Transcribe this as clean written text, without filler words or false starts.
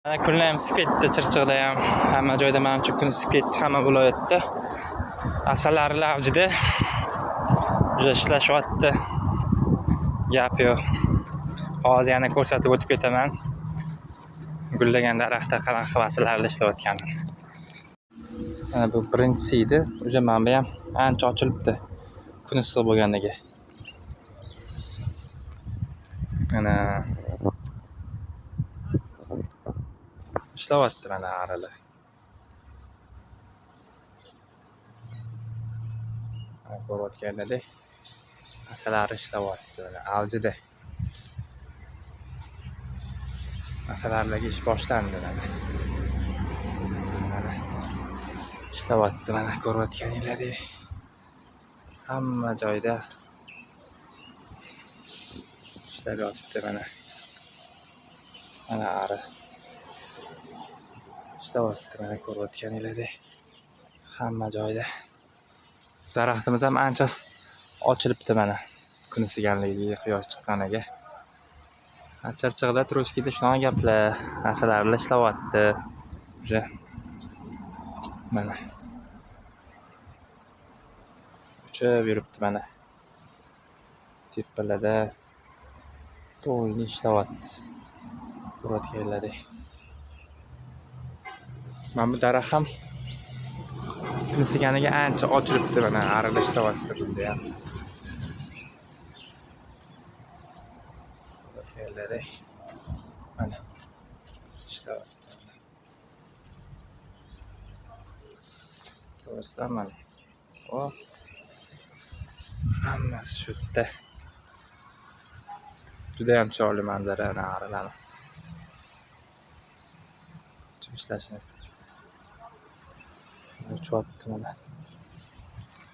Mana kunlar ham spetda, Chirchiqda ham, hamma joyda menimcha kun spet, hamma viloyatda. Asalari avjida. Juda ishlashyapti. Gap yo'q. Hozir yana ko'rsatib o'tib ketaman. Gullagan daraxtda qanaqa asalari ishlayotganini. Mana bu birinchisi edi. O'sha mana bu ham ancha ochilibdi. Kun issiq bo'lganligi. Mana ishlayapti mana aralar. Ko'rayotganingdek asalari ishlayapti mana avjida. Asalarlarga ish boshlandi mana. Ishlayapti mana ko'rayotganingdek. Hamma joyda ishlab yotibdi mana. Mana ara. Ishlayapti mana ko'rayotganingdek. Hamma joyda. Daraxtimiz ham ancha ochilibdi mana. Kun isiganligiga, quyosh chiqqaniga. Chirchiqda Turishkida shunaqa gaplar, asalarlar ishlayapti. O'sha mana uchib yuribdi mana. Tepalarda to'yni ishlayapti. Ko'rayotganlaring. Mana bu daraxt ham kun isiganiga ancha ochilibdi mana, aralashtiryapti bunda ham. Ko'rayotganlaring. Mana ishlayapti. To'g'risidan mana. Hop. Hammasi shu yerda. Juda ham chiroyli manzara ana aralar. Ishlashni. Uchyapti mana.